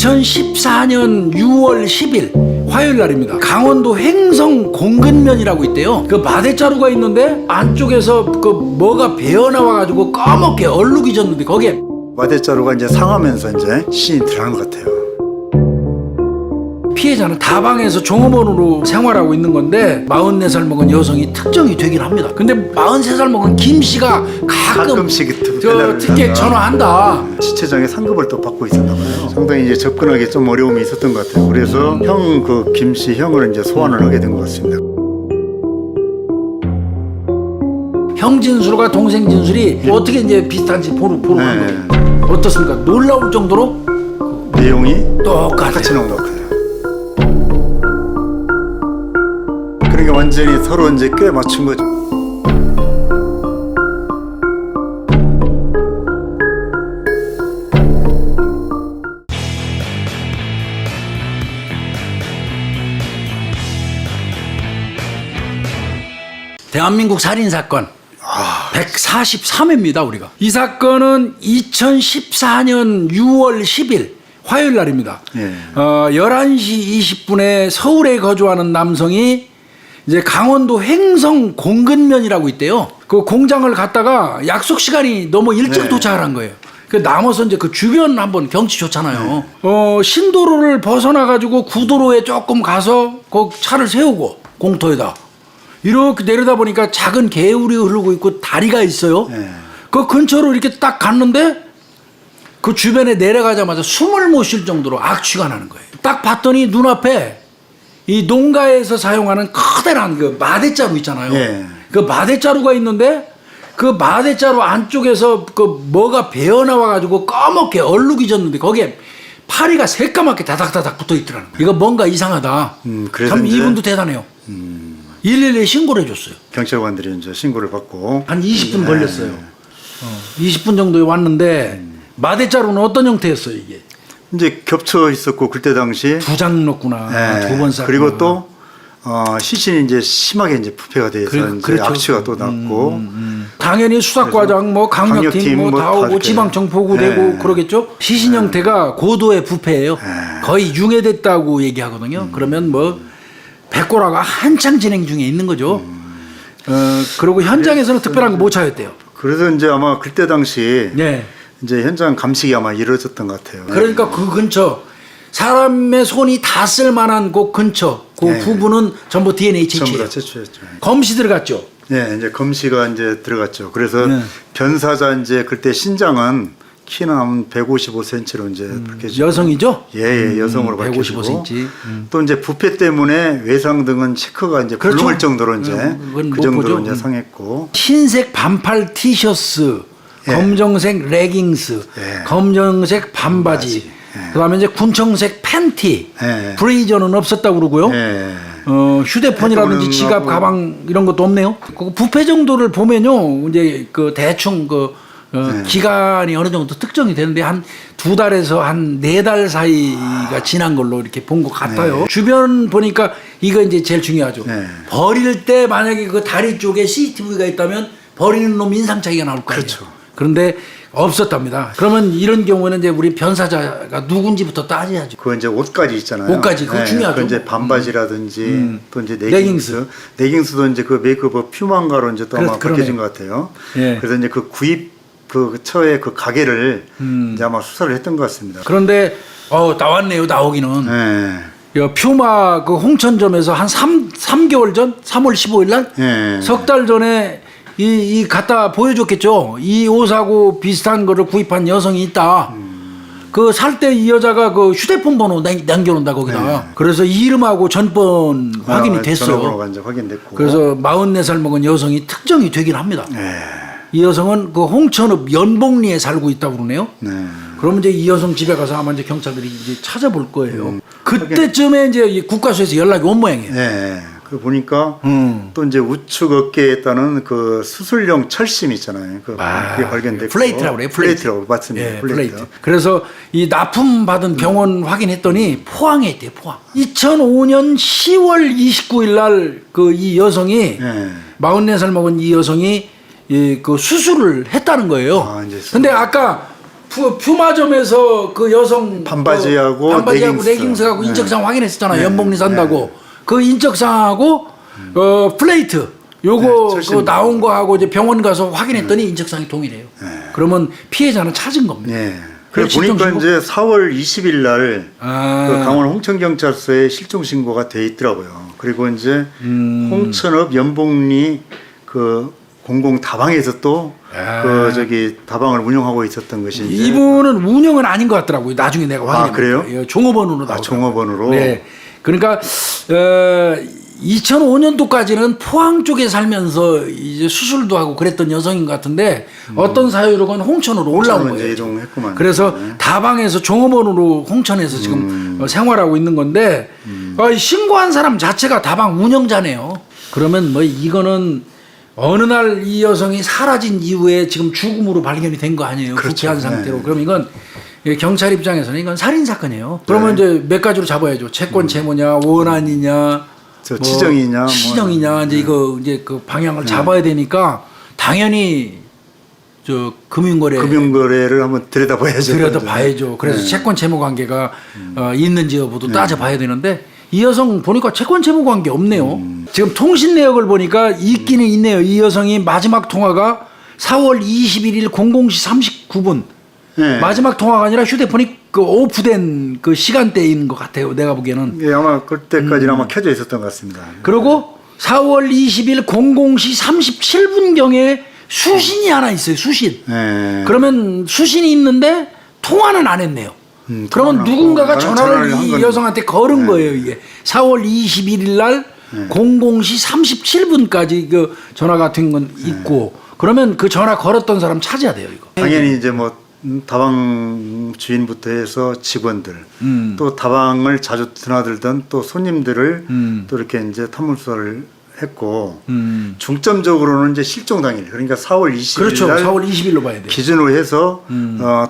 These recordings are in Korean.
2014년 6월 10일 화요일 날입니다. 강원도 횡성 공근면이라고 있대요. 그 마대자루가 있는데 안쪽에서 그 뭐가 배어나와가지고 까맣게 얼룩이 졌는데 거기에 마대자루가 이제 상하면서 이제 신이 들어간 것 같아요. 피해자는 다방에서 종업원으로 생활하고 있는 건데 44살 먹은 여성이 특정이 되긴 합니다. 근데 43살 먹은 김 씨가 가끔씩 특혜 전화한다. 지체장애 상급을 또 받고 있었나 봐요. 상당히 이제 접근하기 좀 어려움이 있었던 것 같아요. 그래서 형 그 김 씨 형을 이제 소환을 하게 된 것 같습니다. 형 진술과 동생 진술이 어떻게 이제 비슷한지 보러 간 네. 거예요. 어떻습니까? 놀라울 정도로 내용이 똑같아요. 같이 나온 것 같아요. 그러니까 완전히 서로 이제 꽤 맞춘 거죠. 대한민국 살인사건 143회입니다 우리가. 이 사건은 2014년 6월 10일 화요일 날입니다. 예. 11시 20분에 서울에 거주하는 남성이 이제 강원도 횡성 공근면이라고 있대요. 그 공장을 갔다가 약속 시간이 너무 일찍 네. 도착을 한 거예요. 그 남아서 이제 그 주변 한번 경치 좋잖아요. 신도로를 벗어나가지고 구도로에 조금 가서 그 차를 세우고 공터에다 이렇게 내려다 보니까 작은 개울이 흐르고 있고 다리가 있어요. 네. 그 근처로 이렇게 딱 갔는데 그 주변에 내려가자마자 숨을 못 쉴 정도로 악취가 나는 거예요. 딱 봤더니 눈앞에 이 농가에서 사용하는 커다란 그 마대자루 있잖아요. 네. 그 마대자루가 있는데 그 마대자루 안쪽에서 그 뭐가 배어나와가지고 까맣게 얼룩이 졌는데 거기에 파리가 새까맣게 다닥다닥 붙어 있더라는 거예요. 이거 뭔가 이상하다. 그래서 참 이제 이분도 대단해요. 112에 신고를 해줬어요. 경찰관들이 이제 신고를 받고 한 20분 걸렸어요. 20분 정도에 왔는데 마대자루는 어떤 형태였어요 이게? 이제 겹쳐 있었고 그때 당시 두 장 넣었구나. 네. 두 번 쌌구나. 그리고 또 시신이 이제 심하게 이제 부패가 돼서 이제 그렇죠. 악취가 또 났고 당연히 수사과장, 뭐 강력팀 강력팀 뭐 다 다 오고 이렇게. 지방청 보고되고 네. 그러겠죠. 시신 형태가 고도의 부패예요. 거의 융해됐다고 얘기하거든요. 그러면 뭐 백고라가 한창 진행 중에 있는 거죠. 그리고 현장에서는 특별한 거 못 찾았대요. 그래서 이제 아마 그때 당시 네. 이제 현장 감식이 아마 이루어졌던 것 같아요. 그러니까 그 근처 사람의 손이 닿았을 만한 그 근처 그 네. 부분은 전부 DNA 전부 채취예요. 다 채취했죠. 검시 들어갔죠. 네, 이제 검시가 이제 들어갔죠. 그래서 네. 변사자 이제 그때 신장은 키는 한 155cm로 이제 밝혀지고 여성이죠? 예, 여성으로 밝혀지고 155cm. 또 이제 부패 때문에 외상 등은 체크가 이제 그렇죠. 불능할 정도로 이제 그건 그 못 정도로 보죠. 이제 상했고 흰색 반팔 티셔츠, 예. 검정색 레깅스, 예. 검정색 반바지, 예. 그다음에 이제 군청색 팬티, 예. 브레이저는 없었다고 그러고요. 예. 휴대폰이라든지 핸드폰은 지갑, 하고. 가방 이런 것도 없네요. 그 부패 정도를 보면요, 이제 그 대충 기간이 어느 정도 특정이 되는데 한 2달에서 한 4달 사이가 지난 걸로 이렇게 본 것 같아요. 주변 보니까 이거 이제 제일 중요하죠. 네. 버릴 때 만약에 그 다리 쪽에 CCTV가 있다면 버리는 놈 인상 차이가 나올 거예요. 그렇죠. 그런데 없었답니다. 그러면 이런 경우는 이제 우리 변사자가 누군지부터 따져야죠. 그 이제 옷까지 있잖아요. 옷까지, 그거 중요하죠. 그 이제 반바지라든지 또 이제 레깅스. 레깅스도 이제 그 메이크업 퓨만가로 이제 또 아마 그러네. 밝혀진 것 같아요. 예. 그래서 이제 그 구입 그 처의 그 가게를 이제 아마 수사를 했던 것 같습니다. 그런데 나왔네요. 나오기는. 예. 퓨마 그 홍천점에서 한 3개월 전 3월 15일 날 예. 석 달 전에 이 갖다 보여줬겠죠. 이 옷하고 비슷한 거를 구입한 여성이 있다. 그 살 때 이 여자가 그 휴대폰 번호 남겨놓는다 거기다. 그래서 이름하고 전번 확인이 됐어요. 전화번호가 이제 확인됐고. 그래서 44살 먹은 여성이 특정이 되긴 합니다. 예. 이 여성은 그 홍천읍 연복리에 살고 있다고 그러네요. 네. 그러면 이제 이 여성 집에 가서 아마 이제 경찰들이 이제 찾아볼 거예요. 그때쯤에 이제 이 국가수에서 연락이 온 모양이에요. 네. 그 보니까 또 이제 우측 어깨에 따는 그 수술용 철심 있잖아요. 그게 발견됐고. 플레이트라고 그래요. 플레이트라고 맞습니다. 예, 플레이트. 그래서 이 납품 받은 병원 확인했더니 포항에 있대요. 포항. 2005년 10월 29일 날 그 이 여성이 네. 44살 먹은 이 여성이 그 수술을 했다는 거예요. 이제 수술. 근데 아까 퓨마점에서 그 여성 반바지하고 반바지하고 레깅스. 레깅스하고 네. 인적사항 확인했었잖아. 네. 연봉리 산다고. 네. 그 인적사항하고 플레이트 요거 네, 그 철심. 나온 거하고 이제 병원 가서 확인했더니 인적사항이 동일해요. 네. 그러면 피해자는 찾은 겁니다. 네. 그래 실종 보니까 신고? 이제 4월 20일 날 아. 그 강원 홍천경찰서에 실종 신고가 돼 있더라고요. 그리고 이제 홍천읍 연봉리 그 공공 다방에서 또 아. 그 저기 다방을 운영하고 있었던 것이 이제 이분은 운영은 아닌 것 같더라고요. 나중에 내가 확인해. 그래요? 종업원으로 나오더라고요. 종업원으로. 네. 그러니까 2005년도까지는 포항 쪽에 살면서 이제 수술도 하고 그랬던 여성인 것 같은데 어떤 사유로건 홍천으로 올라온 홍천으로 이제 거예요. 이동했구만. 그래서 네. 다방에서 종업원으로 홍천에서 지금 생활하고 있는 건데 신고한 사람 자체가 다방 운영자네요. 그러면 뭐 이거는 어느 날 이 여성이 사라진 이후에 지금 죽음으로 발견이 된 거 아니에요. 그렇죠. 부패한 상태로. 네. 그럼 이건 경찰 입장에서는 이건 살인 사건이에요. 그러면 네. 이제 몇 가지로 잡아야죠. 채권 채무냐, 원한이냐, 저 치정이냐, 뭐. 치정이냐 이제 이거 이제 그 방향을 잡아야 되니까 당연히 저 금융거래를 한번 들여다봐야죠. 들여다봐야죠. 그래서 네. 채권 채무 관계가 있는지 여부도 따져봐야 되는데 이 여성 보니까 채권 채무 관계 없네요. 지금 통신 내역을 보니까 있기는 있네요. 이 여성이 마지막 통화가 4월 21일 00시 39분. 네. 마지막 통화가 아니라 휴대폰이 그 오프된 그 시간대인 것 같아요. 내가 보기에는. 예, 아마 그때까지는 아마 켜져 있었던 것 같습니다. 그리고 4월 20일 00시 37분경에 수신이 하나 있어요. 수신. 네. 그러면 수신이 있는데 통화는 안 했네요. 그러면 통화는 누군가가 하고 전화를 한 이 건- 여성한테 걸은 거예요. 이게 4월 21일 날 00시 37분까지 그 전화가 된 건 있고 그러면 그 전화 걸었던 사람 찾아야 돼요. 이거. 당연히 이제 뭐 다방 주인부터 해서 직원들 또 다방을 자주 드나들던 또 손님들을 또 이렇게 이제 탐문 수사를 했고 중점적으로는 이제 실종 당일 그러니까 4월 20일 그렇죠. 날 4월 20일로 봐야 돼요. 기준으로 해서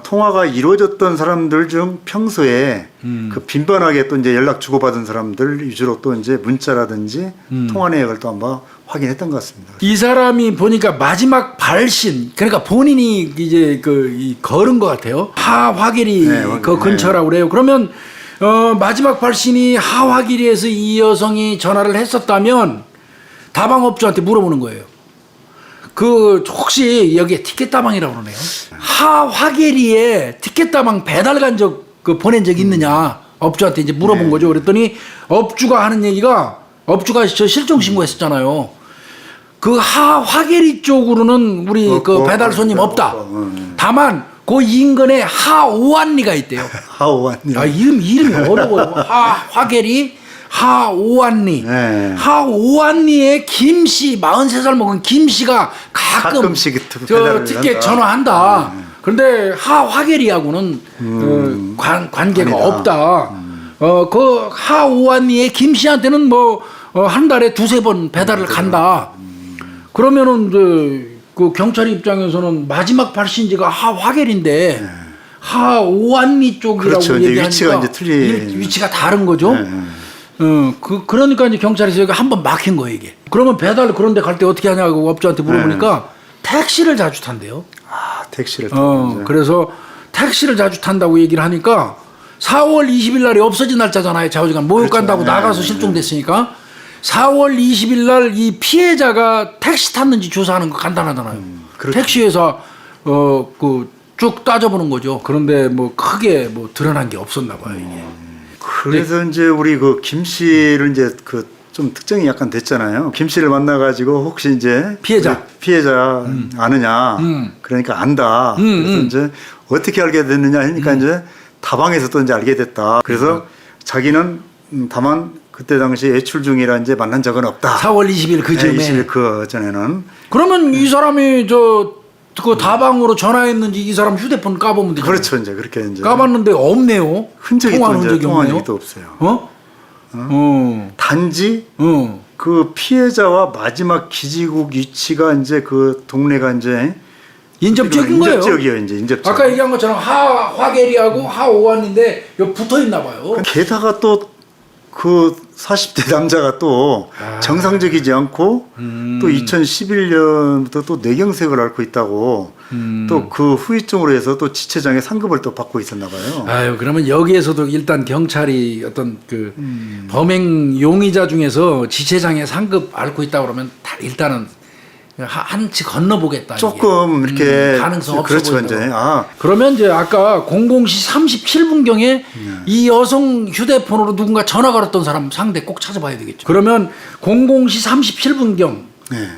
통화가 이루어졌던 사람들 중 평소에 그 빈번하게 또 이제 연락 주고받은 사람들 위주로 또 이제 문자라든지 통화 내역을 또 한번 확인했던 것 같습니다. 이 사람이 보니까 마지막 발신 그러니까 본인이 이제 이 걸은 것 같아요. 하화길이 네, 그 근처라고 그래요. 그러면 마지막 발신이 하화길에서 이 여성이 전화를 했었다면 다방업주한테 물어보는 거예요. 그 혹시 여기에 티켓다방이라고 그러네요. 하화계리에 티켓다방 배달 간 적 그 보낸 적 있느냐 업주한테 이제 물어본 네. 거죠. 그랬더니 업주가 하는 얘기가 업주가 저 실종 신고했었잖아요. 그 하화계리 쪽으로는 우리 그 배달 손님 없다. 다만 그 인근에 하오안리가 있대요. 하오안리. 아 이름이 어려워요. 하화계리 하오안리. 네. 하오안리의 김씨 43살 먹은 김씨가 가끔씩 저 배달을 티켓 한다. 전화한다. 그런데 하화계리하고는 관계가 아니다. 없다. 그 하오안리의 김씨한테는 뭐 한 달에 두세 번 배달을 간다. 그러면은 그 경찰 입장에서는 마지막 발신지가 하화계리인데 하오안리 쪽이라고 그렇죠. 이제 얘기하니까 위치가 이제 틀린. 위치가 다른 거죠. 네. 그러니까 이제 경찰에서 여기 한번 막힌 거예요, 이게. 그러면 배달 그런 데 갈 때 어떻게 하냐고 업주한테 물어보니까 택시를 자주 탄대요. 아, 택시를 타고 이제. 그래서 택시를 자주 탄다고 얘기를 하니까 4월 20일 날이 없어진 날짜잖아요. 좌우지간 모욕 그렇죠. 간다고 네, 나가서 네, 실종됐으니까 4월 20일 날 이 피해자가 택시 탔는지 조사하는 거 간단하잖아요. 그렇죠. 택시회사 쭉 따져보는 거죠. 그런데 뭐 크게 뭐 드러난 게 없었나 봐요, 이게. 그래서 이제 우리 그 김 씨를 이제 그 좀 특정이 약간 됐잖아요. 김 씨를 만나가지고 혹시 이제 피해자. 우리 피해자 아느냐. 그러니까 안다. 그래서 이제 어떻게 알게 됐느냐 하니까 이제 다방에서 또 이제 알게 됐다. 그래서 자기는 다만 그때 당시 외출 중이라 이제 만난 적은 없다. 4월 20일 그 즈음에. 20일 그 전에는 그러면 이 사람이 그 다방으로 전화했는지 이 사람 휴대폰 까보면 되죠. 그렇죠. 이제 그렇게 이제 까봤는데 없네요. 흔적이 통화한 또 이제 흔적이 통화한 없네요. 적이 또 없어요. 단지 어. 그 피해자와 마지막 기지국 위치가 이제 그 동네가 이제 인접지역인 거예요. 인접지역이에요. 이제 인접지역. 아까 얘기한 것처럼 하계리하고 하오안인데 여기 붙어 있나 봐요. 게다가 또 그 40대 남자가 또 정상적이지 않고 또 2011년부터 또 뇌경색을 앓고 있다고 또 그 후유증으로 해서 또 지체장애 상급을 또 받고 있었나 봐요. 아유, 그러면 여기에서도 일단 경찰이 어떤 그 범행 용의자 중에서 지체장애 상급 앓고 있다고 그러면 일단은 한치 건너보겠다. 조금 이렇게 가능성 없어 그렇죠, 보인다고. 이제. 그러면 이제 아까 00시 37분경에 이 여성 휴대폰으로 누군가 전화 걸었던 사람 상대 꼭 찾아봐야 되겠죠. 그러면 00시 37분경 네.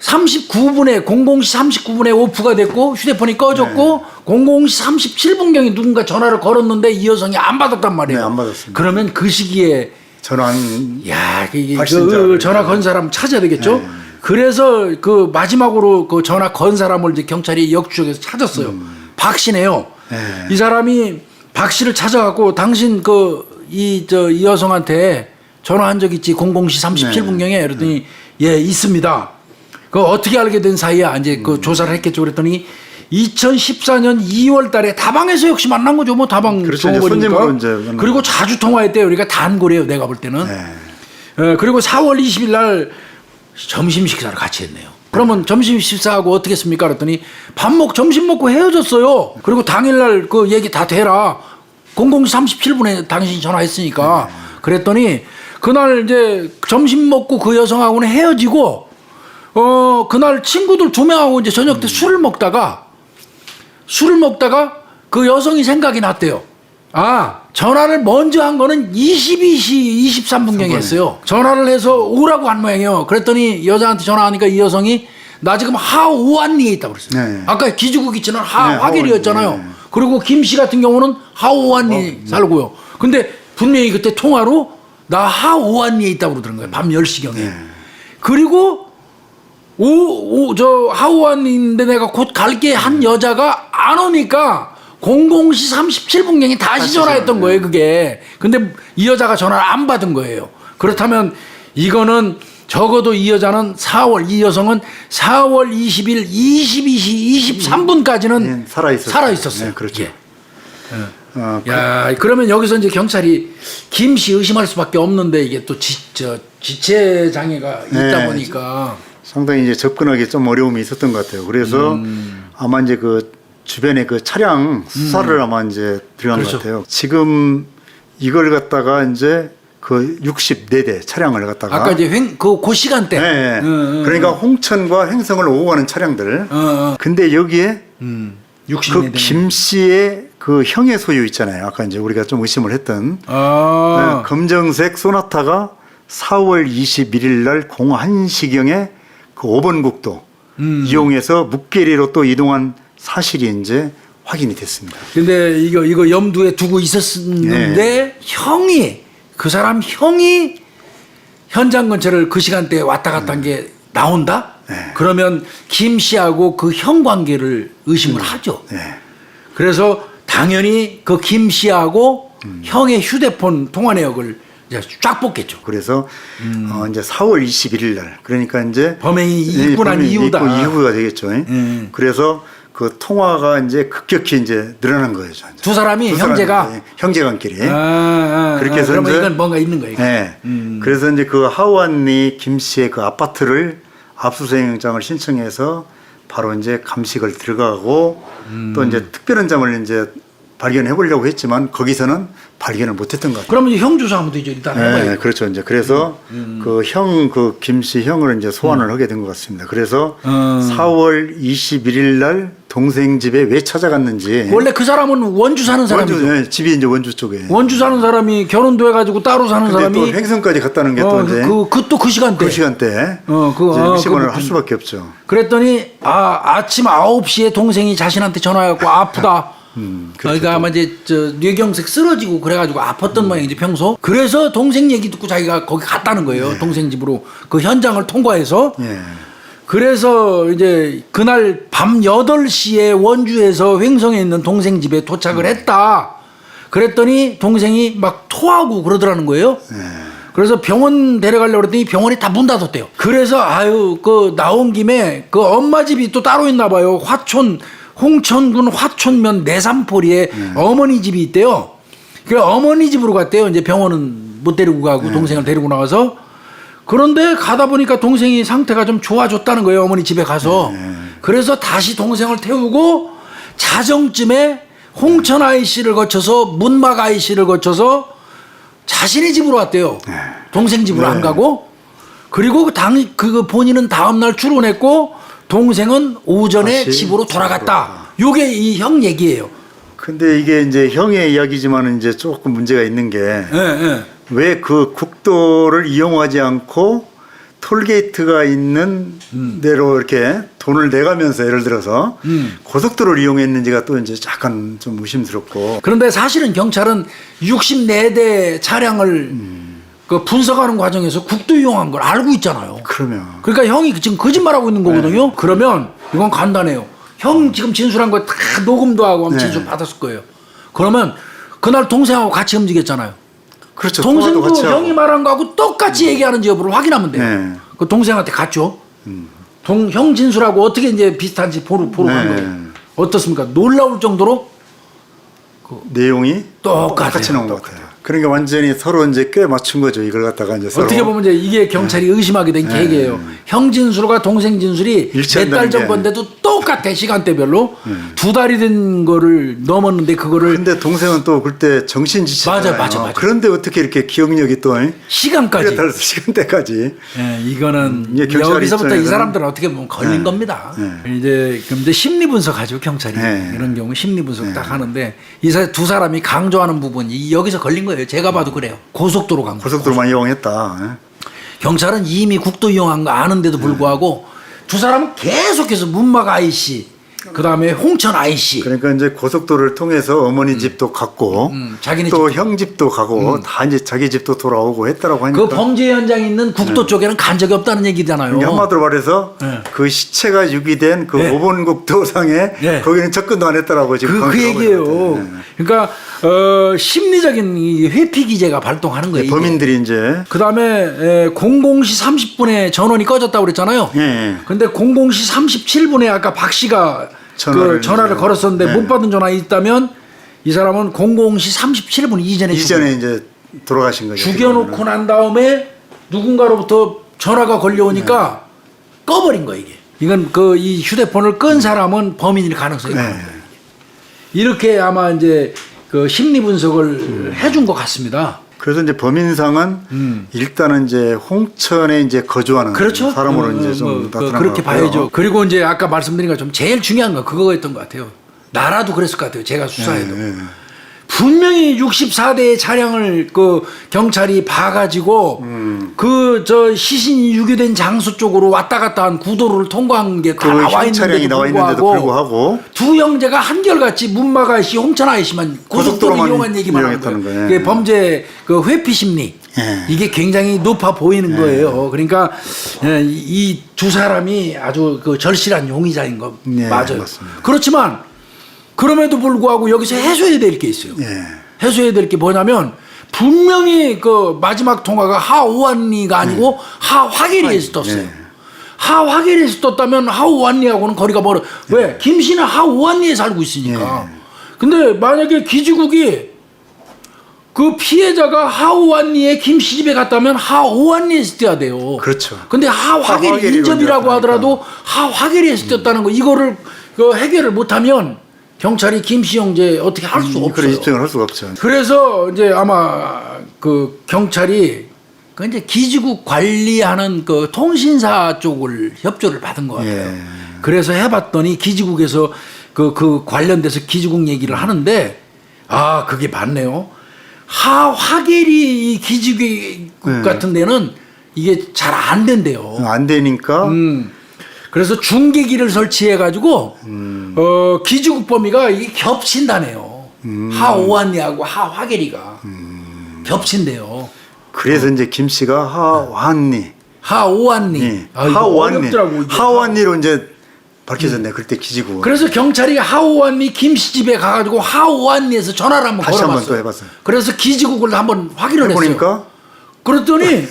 39분에 00시 39분에 오프가 됐고 휴대폰이 꺼졌고 00시 37분경에 누군가 전화를 걸었는데 이 여성이 안 받았단 말이에요. 네, 안 받았습니다. 그러면 그 시기에 전화한 야, 이게 발신자를. 그 전화 건 사람 찾아야 되겠죠. 네. 그래서 그 마지막으로 그 전화 건 사람을 이제 경찰이 역추적해서 찾았어요. 박 씨네요. 네. 이 사람이 박 씨를 찾아갖고 당신 이 여성한테 전화한 적 있지 00시 37분경에 그랬더니 예 있습니다. 그 어떻게 알게 된 사이야 이제 그 조사를 했겠죠. 그랬더니 2014년 2월달에 다방에서 역시 만난 거죠. 뭐 다방 그렇죠. 이제 종업원이니까. 손님으로 이제 만난 그리고 자주 통화했대요. 그러니까 단골이에요. 내가 볼 때는. 네. 그리고 4월 20일 날 점심 식사를 같이 했네요. 그러면 점심 식사하고 어떻게 했습니까? 그랬더니 점심 먹고 헤어졌어요. 그리고 당일날 그 얘기 다 되라. 00시 37분에 당신이 전화했으니까. 그랬더니 그날 이제 점심 먹고 그 여성하고는 헤어지고 그날 친구들 2명하고 이제 저녁 때 술을 먹다가 그 여성이 생각이 났대요. 전화를 먼저 한 거는 22시 23분경에 했어요. 전화를 해서 오라고 한 모양이에요. 그랬더니 여자한테 전화하니까 이 여성이 나 지금 하오안리에 있다고 그랬어요. 네. 아까 기지국이치는 네, 화길이었잖아요. 네. 그리고 김 씨 같은 경우는 하오안리 살고요. 근데 분명히 그때 통화로 나 하오안리에 있다고 그러더는 거예요. 밤 10시경에. 네. 그리고 하오안리인데 내가 곧 갈게 한 여자가 안 오니까 00시 37분경에 다시 전화했던 거예요, 그게. 근데 이 여자가 전화를 안 받은 거예요. 그렇다면 이거는 적어도 이 여자는 이 여성은 4월 20일 22시 23분까지는 살아있었어요. 네, 그렇죠. 예. 야, 그러면 여기서 이제 경찰이 김 씨 의심할 수밖에 없는데 이게 또 지체 장애가 있다 네, 보니까 상당히 이제 접근하기 좀 어려움이 있었던 것 같아요. 그래서 아마 이제 그 주변에 그 차량 수사를 아마 이제 들어간 그렇죠. 것 같아요. 지금 이걸 갖다가 이제 그 64대 차량을 갖다가 아까 이제 그 시간대. 네, 그러니까 홍천과 횡성을 오고 가는 차량들. 근데 여기에 60년 그 김 씨의 그 형의 소유 있잖아요. 아까 이제 우리가 좀 의심을 했던 네, 검정색 소나타가 4월 21일 날 01시경에 그 5번 국도 이용해서 묵계리로 또 이동한 사실이 이제 확인이 됐습니다. 근데 이거 염두에 두고 있었는데 그 사람 형이 현장 근처를 그 시간대에 왔다 갔다 한 게 나온다? 네. 그러면 김 씨하고 그 형 관계를 의심을 하죠. 네. 그래서 당연히 그 김 씨하고 형의 휴대폰 통화 내역을 이제 쫙 뽑겠죠. 그래서 이제 4월 21일 날 그러니까 이제 범행이 있고 난 이후다. 이후가 되겠죠. 그래서 그 통화가 이제 급격히 이제 늘어난 거예요. 두 사람이 형제가 형제간끼리 그렇게 해서 그러면 이제 이건 뭔가 있는 거예요. 네. 그래서 이제 그 하우안리 김 씨의 그 아파트를 압수수색영장을 신청해서 바로 이제 감식을 들어가고 또 이제 특별현장을 이제 발견해 보려고 했지만 거기서는 발견을 못했던 것 같아요. 그러면 형 조사하면 되죠. 일단 해봐요. 네, 그렇죠. 이제 그래서 그 김 씨 형을 이제 소환을 하게 된 것 같습니다. 그래서 4월 21일 날 동생 집에 왜 찾아갔는지. 원래 그 사람은 원주 사는 사람이죠. 네, 집이 이제 원주 쪽에. 원주 사는 사람이 결혼도 해가지고 따로 사는 근데 사람이 또 횡성까지 갔다는 게 또 이제 그 시간대. 그 시간대 의심을 할 수밖에 없죠. 그랬더니 아침 9시에 동생이 자신한테 전화해갖고 아프다. 그러니까 아마 이제 뇌경색 쓰러지고 그래가지고 아팠던 모양이지 평소. 그래서 동생 얘기 듣고 자기가 거기 갔다는 거예요. 동생 집으로 그 현장을 통과해서. 예. 그래서 이제 그날 밤 8시에 원주에서 횡성에 있는 동생 집에 도착을 했다. 그랬더니 동생이 막 토하고 그러더라는 거예요. 그래서 병원 데려가려고 그랬더니 병원이 다 문 닫았대요. 그래서 그 나온 김에 그 엄마 집이 또 따로 있나 봐요. 홍천군 화촌면 내산포리에 어머니 집이 있대요. 그래 어머니 집으로 갔대요. 이제 병원은 못 데리고 가고 동생을 데리고 나가서 그런데 가다 보니까 동생이 상태가 좀 좋아졌다는 거예요. 어머니 집에 가서. 그래서 다시 동생을 태우고 자정쯤에 홍천 IC를 거쳐서 문막 IC를 거쳐서 자신의 집으로 왔대요. 동생 집으로 안 가고. 그리고 그 본인은 다음날 출근했고 동생은 오전에 집으로 돌아갔다. 요게 이 형 얘기예요. 근데 이게 이제 형의 이야기지만 이제 조금 문제가 있는 게 왜 그 국도를 이용하지 않고 톨게이트가 있는 데로 이렇게 돈을 내가면서 예를 들어서 고속도로를 이용했는지가 또 이제 약간 좀 의심스럽고. 그런데 사실은 경찰은 64대 차량을 그 분석하는 과정에서 국도 이용한 걸 알고 있잖아요. 그러니까 형이 지금 거짓말하고 있는 거거든요. 그러면 이건 간단해요. 형 지금 진술한 거 다 녹음도 하고 아마 진술 받았을 거예요. 그러면 그날 동생하고 같이 움직였잖아요. 그렇죠. 동생도 같이 하고. 형이 말한 거하고 똑같이 얘기하는지 여부를 확인하면 돼요. 그 동생한테 갔죠. 형 진술하고 어떻게 이제 비슷한지 보러 간 거예요. 어떻습니까? 놀라울 정도로 내용이 똑같이 나온 것 같아요. 그러니까 완전히 서로 이제 꽤 맞춘 거죠. 이걸 갖다가 이제 서로. 어떻게 보면 이제 이게 경찰이 의심하게 된 계기예요. 형 진술과 동생 진술이 몇 달 전 건데도 똑같아. 시간대별로 2달이 된 거를 넘었는데 그거를. 근데 동생은 또 그때 정신지체잖아요. 맞아. 그런데 어떻게 이렇게 기억력이 또 시간까지. 시간대까지. 이거는 여기서부터 이 사람들은 어떻게 보면 걸린 겁니다. 이제 심리 분석하죠 경찰이. 이런 경우 심리 분석 딱 하는데 두 사람이 강조하는 부분이 여기서 걸린 거예요. 제가 봐도 그래요. 고속도로 간 거. 고속도로만 이용했다. 경찰은 이미 국도 이용한 거 아는데도 불구하고 두 사람은 계속해서 문막 IC, 그 다음에 홍천 IC. 그러니까 이제 고속도로를 통해서 어머니 집도 갔고, 자기네 또 형 집도 가고, 다 이제 자기 집도 돌아오고 했다라고 하니까. 그 범죄 현장에 있는 국도 쪽에는 간 적이 없다는 얘기잖아요. 그러니까 한마디로 말해서 그 시체가 유기된 그 5번 국도상에 거기는 접근도 안 했다라고 지금 그 얘기예요. 그러니까 심리적인 이 회피 기제가 발동하는 거예요. 범인들이 이제. 그 다음에 00시 30분에 전원이 꺼졌다고 그랬잖아요. 근데 00시 37분에 아까 박 씨가 전화를 걸었었는데 못 받은 전화 있다면 이 사람은 00시 37분 이전에 이제 돌아가신 거죠. 죽여놓고 난 다음에 누군가로부터 전화가 걸려오니까 꺼버린 거예요. 이건 이 휴대폰을 끈 사람은 범인일 가능성이 많은 거예요. 이렇게 아마 이제 그 심리 분석을 해준 것 같습니다. 그래서 이제 범인상은 일단은 이제 홍천에 이제 거주하는 그렇죠? 사람으로 이제 좀 나타난 그렇게 것 같고요. 봐야죠. 그리고 이제 아까 말씀드린 것처럼 제일 중요한 건 그거였던 것 같아요. 나라도 그랬을 것 같아요. 제가 수사해도. 분명히 64대의 차량을 그 경찰이 봐가지고 시신이 유기된 장소 쪽으로 왔다 갔다 한 구도로를 통과한 게 다 나와 있는데도 불구하고 두 형제가 한결같이 문막 IC, 홍천 IC만 고속도로 이용한 얘기만 하는 거예요. 그게 범죄 그 회피 심리 이게 굉장히 높아 보이는 거예요. 그러니까 이 두 사람이 아주 그 절실한 용의자인 거 맞아요. 맞습니다. 그렇지만 그럼에도 불구하고 여기서 해소해야 될 게 있어요. 해소해야 될 게 뭐냐면 분명히 그 마지막 통화가 하오안리가 아니고 하화계리에서 떴어요. 하화계리에서 떴다면 하오안리하고는 거리가 멀어. 왜? 김 씨는 하오안리에 살고 있으니까. 근데 만약에 기지국이 그 피해자가 하오안리에 김 씨 집에 갔다면 하오안리에서 뛰어야 돼요. 그렇죠. 근데 하화계리 인접이라고 하더라도 하화계리에서 뛰었다는 거 이거를 해결을 못하면 경찰이 김씨 형제 어떻게 할 수 없어요. 그런 입증을 할 수가 없죠. 그래서 이제 아마 그 경찰이 그 이제 기지국 관리하는 그 통신사 쪽을 협조를 받은 것 같아요. 그래서 해봤더니 기지국에서 그 관련돼서 기지국 얘기를 하는데 그게 맞네요. 하화계리 이 기지국 같은 데는 이게 잘 안 된대요. 안 되니까. 그래서 중계기를 설치해가지고 기지국 범위가 이게 겹친다네요. 하오안리하고 하화계리가 겹친대요. 그래서 이제 김 씨가 하오안리, 하오안리로 이제 밝혀졌네. 그때 기지국. 그래서 경찰이 하오안리 김 씨 집에 가가지고 하오안리에서 전화를 한번 다시 걸어봤어요. 한번 또 해봤어요. 그래서 기지국을 한번 확인을 해보니까? 했어요. 그랬더니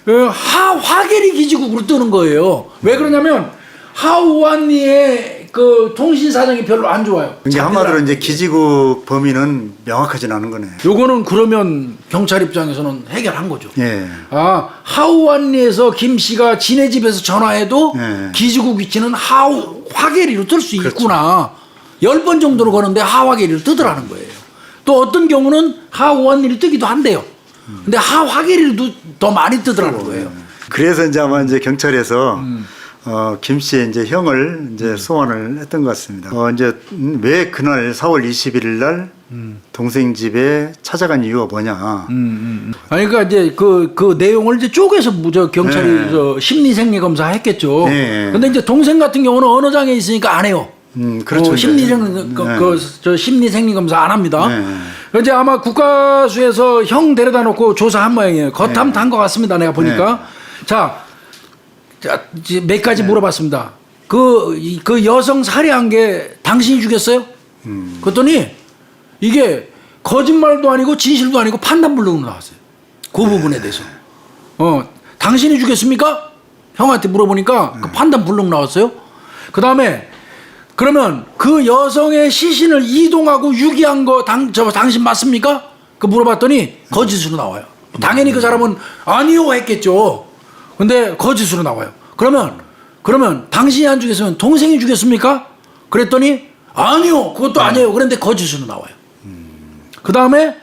하화계리 기지국으로 뜨는 거예요. 왜 그러냐면 하오안리에 그 통신 사정이 별로 안 좋아요. 이게 한마디로 이제 기지국 범인은 명확하진 않은 거네. 요거는 그러면 경찰 입장에서는 해결한 거죠. 예. 아, 하우안리에서 김 씨가 지네 집에서 전화해도 예. 기지국 위치는 화계리로 뜰 수 있구나. 10번 정도로 거는데 하화계리로 뜨더라는 거예요. 또 어떤 경우는 하우안리로 뜨기도 한대요. 근데 하화계리로도 더 많이 뜨더라는 거예요. 그래서 이제 아마 이제 경찰에서 김 씨의 이제 형을 이제 소환을 했던 것 같습니다. 이제 왜 그날 4월 21일 날 동생 집에 찾아간 이유가 뭐냐. 아니, 그러니까 이제 그 내용을 이제 쪼개서 저 경찰이 네. 저 심리생리 검사 했겠죠. 네. 근데 이제 동생 같은 경우는 언어장애 있으니까 안 해요. 그렇죠. 저 심리생리 검사 안 합니다. 네. 이제 아마 국가수에서 형 데려다 놓고 조사한 모양이에요. 겉함 탄 것 같습니다. 내가 보니까. 자, 이제 몇 가지 물어봤습니다. 그 여성 살해한 게 당신이 죽였어요? 그랬더니 이게 거짓말도 아니고 진실도 아니고 판단불능으로 나왔어요. 그 부분에 대해서. 당신이 죽였습니까? 형한테 물어보니까 그 판단불능 나왔어요. 그 다음에 그러면 그 여성의 시신을 이동하고 유기한 거 당신 맞습니까? 그 물어봤더니 거짓으로 나와요. 당연히 그 사람은 아니요 했겠죠. 근데 거짓으로 나와요. 그러면 당신이 안 죽였으면 동생이 죽였습니까? 그랬더니 아니요, 그것도 아니에요. 그런데 거짓으로 나와요. 그 다음에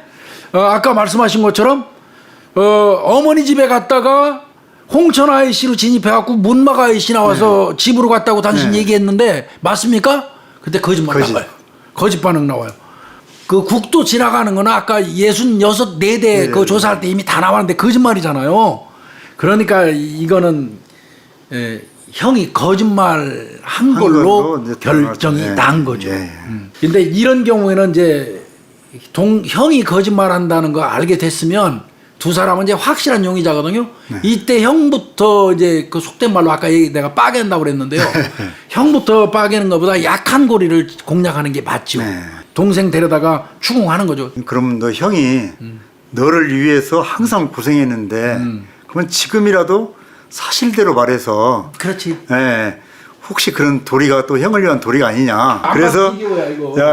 아까 말씀하신 것처럼 어머니 집에 갔다가 홍천 IC로 진입해갖고 문막 IC 나와서 집으로 갔다고 당신 얘기했는데 맞습니까? 그때 거짓말 나와요. 거짓 반응 나와요. 그 국도 지나가는 거는 아까 64대 그 조사할 때 이미 다 나왔는데 거짓말이잖아요. 그러니까 이거는 형이 거짓말 한 걸로 결정이 난 거죠. 근데 이런 경우에는 이제 형이 거짓말 한다는 거 알게 됐으면 두 사람은 이제 확실한 용의자거든요. 이때 형부터 이제 그 속된 말로 아까 내가 빠갠다고 그랬는데요. 형부터 빠개는 것보다 약한 고리를 공략하는 게 맞죠. 동생 데려다가 추궁하는 거죠. 그럼 너 형이 너를 위해서 항상 고생했는데 그러면 지금이라도 사실대로 말해서 그렇지. 혹시 그런 도리가 또 형을 위한 도리가 아니냐. 그래서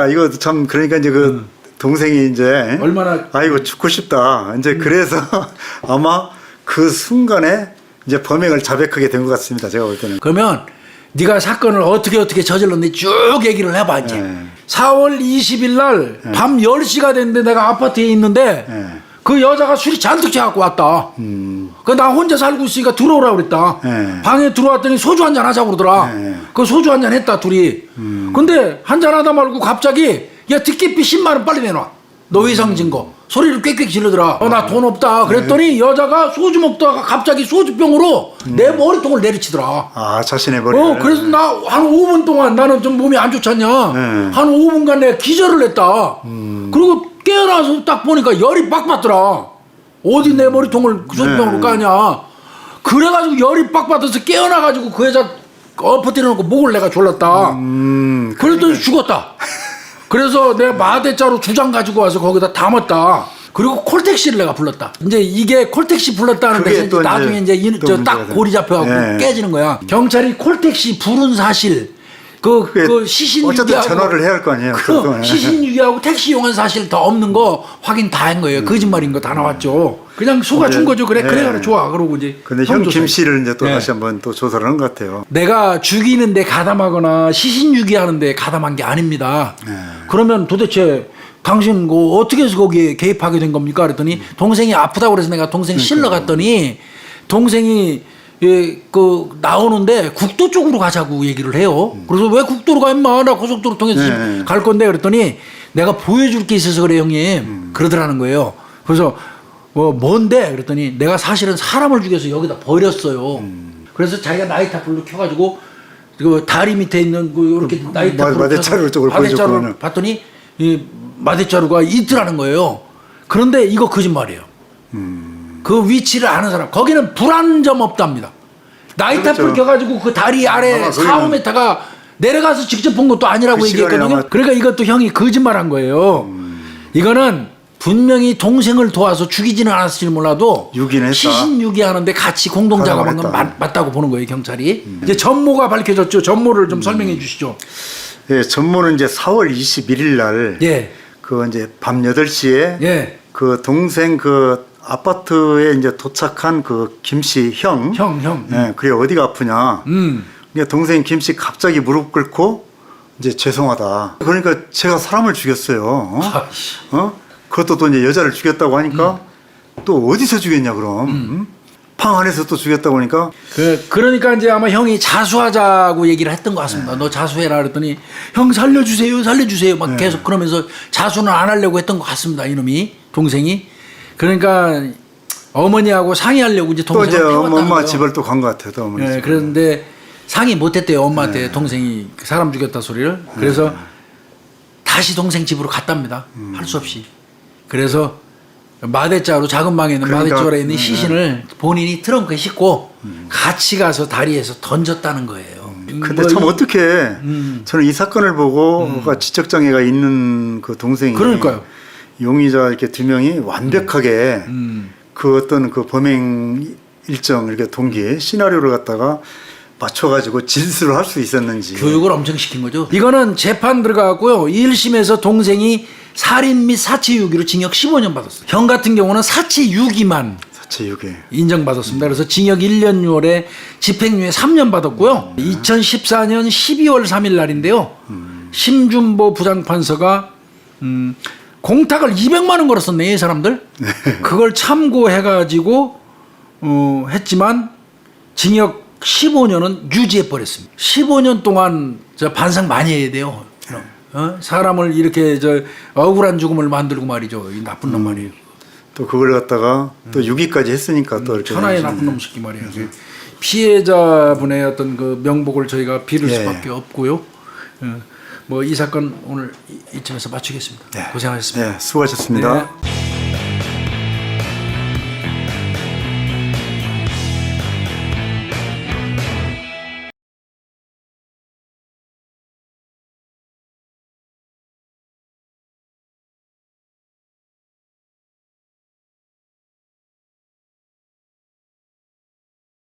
이거 참 그러니까 이제 그 동생이 이제 얼마나 아이고 죽고 싶다. 이제 그래서 아마 그 순간에 이제 범행을 자백하게 된 것 같습니다. 제가 볼 때는. 그러면 네가 사건을 어떻게 저질렀는지 쭉 얘기를 해봐 이제. 4월 20일 날 밤 10시가 됐는데 내가 아파트에 있는데 그 여자가 술이 잔뜩 취해갖고 왔다. 그 나 혼자 살고 있으니까 들어오라 그랬다. 방에 들어왔더니 소주 한잔 하자고 그러더라. 그 소주 한잔 했다 둘이. 근데 한잔 하다 말고 갑자기 야 특기비 10만 원 빨리 내놔. 노회상 증거. 소리를 꽥꽥 지르더라. 나 돈 없다. 그랬더니 여자가 소주 먹다가 갑자기 소주병으로 내 머리통을 내리치더라. 아 자신의 머리를. 그래서 나 한 5분 동안 나는 좀 몸이 안 좋잖냐. 한 5분간 내가 기절을 했다. 그리고 깨어나서 딱 보니까 열이 빡 받더라. 어디 내 머리통을 소주병으로 까냐. 그래가지고 열이 빡 받아서 깨어나가지고 그 여자 엎어뜨려 놓고 목을 내가 졸랐다. 그랬더니 죽었다. 그래서 내가 마대자루 2장 가지고 와서 거기다 담았다. 그리고 콜택시를 내가 불렀다. 이제 이게 콜택시 불렀다는 데서 나중에 이제 딱 골이 잡혀갖고 깨지는 거야. 경찰이 콜택시 부른 사실, 그 시신 어쨌든 유기하고 전화를 해야 할 거 아니에요. 시신 유기하고 택시 이용한 사실 더 없는 거 확인 다 한 거예요. 거짓말인 거 다 나왔죠. 그냥 속아준 거죠. 그래 좋아. 그러고 이제. 근데 형 김 씨를 이제 또 다시 한번 또 조사를 한 것 같아요. 내가 죽이는데 가담하거나 시신 유기하는데 가담한 게 아닙니다. 그러면 도대체 당신 어떻게 해서 거기에 개입하게 된 겁니까? 그랬더니 동생이 아프다고 그래서 내가 동생 실러 갔더니 동생이 나오는데 국도 쪽으로 가자고 얘기를 해요. 그래서 왜 국도로 가 임마? 나 고속도로 통해서 갈 건데 그랬더니 내가 보여줄 게 있어서 그래 형님. 그러더라는 거예요. 그래서 뭔데? 그랬더니 내가 사실은 사람을 죽여서 여기다 버렸어요. 그래서 자기가 나이타 불로 켜가지고 그 다리 밑에 있는 이렇게 나이타 불로 마대자루 쪽을 마대자루를 봤더니 이 마대자루가 있더라는 거예요. 그런데 이거 거짓말이에요. 그 위치를 아는 사람 거기는 불 한 점 없답니다. 나이타 불 켜가지고 그 다리 아래 4-5m가 내려가서 직접 본 것도 아니라고 얘기했거든요. 그러니까 이것도 형이 거짓말한 거예요. 이거는 분명히 동생을 도와서 죽이지는 않았을지 몰라도 유기는 했다. 시신 유기하는데 같이 공동 작업한 건 작업을 했다. 맞다고 보는 거예요, 경찰이. 이제 전모가 밝혀졌죠. 전모를 좀 설명해 주시죠. 예, 전모는 이제 4월 21일 날 예. 그 이제 밤 8시에 예. 그 동생 그 아파트에 이제 도착한 그 김씨 형. 형. 예, 그래 어디가 아프냐. 그러니까 동생 김씨 갑자기 무릎 꿇고 이제 죄송하다. 그러니까 제가 사람을 죽였어요. 그것도 또 이제 여자를 죽였다고 하니까 또 어디서 죽였냐 그럼. 방 안에서 또 죽였다고 하니까 그러니까 이제 아마 형이 자수하자고 얘기를 했던 것 같습니다. 너 자수해라 그랬더니 형 살려주세요. 막 계속 그러면서 자수는 안 하려고 했던 것 같습니다. 이놈이 동생이. 그러니까 어머니하고 상의하려고 이제 또 이제 동생을 태웠다는 엄마 거예요. 집을 또 간 것 같아요. 또 어머니 예, 집을. 그런데 상의 못했대요 엄마한테 동생이 사람 죽였다 소리를. 그래서 다시 동생 집으로 갔답니다. 할 수 없이. 그래서 마대자루 작은 방에 있는 그러니까, 마대자루에 있는 시신을 본인이 트렁크에 싣고 같이 가서 다리에서 던졌다는 거예요. 근데 뭐 참 이- 어떻게 저는 이 사건을 보고 지적 장애가 있는 그 동생이 그러니까요. 용의자 이렇게 두 명이 완벽하게 그 어떤 그 범행 일정 이렇게 동기 시나리오를 갖다가 맞춰가지고 진술을 할 수 있었는지. 교육을 엄청 시킨 거죠. 이거는 재판 들어가고요. 1심에서 동생이 살인 및 사체 유기로 징역 15년 받았어요. 형 같은 경우는 사체 유기만 사체 유기. 인정받았습니다. 그래서 징역 1년 6월에 집행유예 3년 받았고요. 2014년 12월 3일 날인데요. 심준보 부장판사가 공탁을 200만 원 걸었었네, 이 사람들. 그걸 참고해가지고 했지만 징역 15년은 유지해 버렸습니다. 15년 동안 저 반성 많이 해야 돼요. 사람을 이렇게 저 억울한 죽음을 만들고 말이죠. 이 나쁜 놈 말이에요. 또 그걸 갖다가 또 유기까지 했으니까 또 이렇게. 천하의 나쁜 놈 새끼 말이에요. 피해자분의 어떤 그 명복을 저희가 빌을 예. 수밖에 없고요. 뭐 이 사건 오늘 이쯤에서 마치겠습니다. 고생하셨습니다. 네, 수고하셨습니다. 네.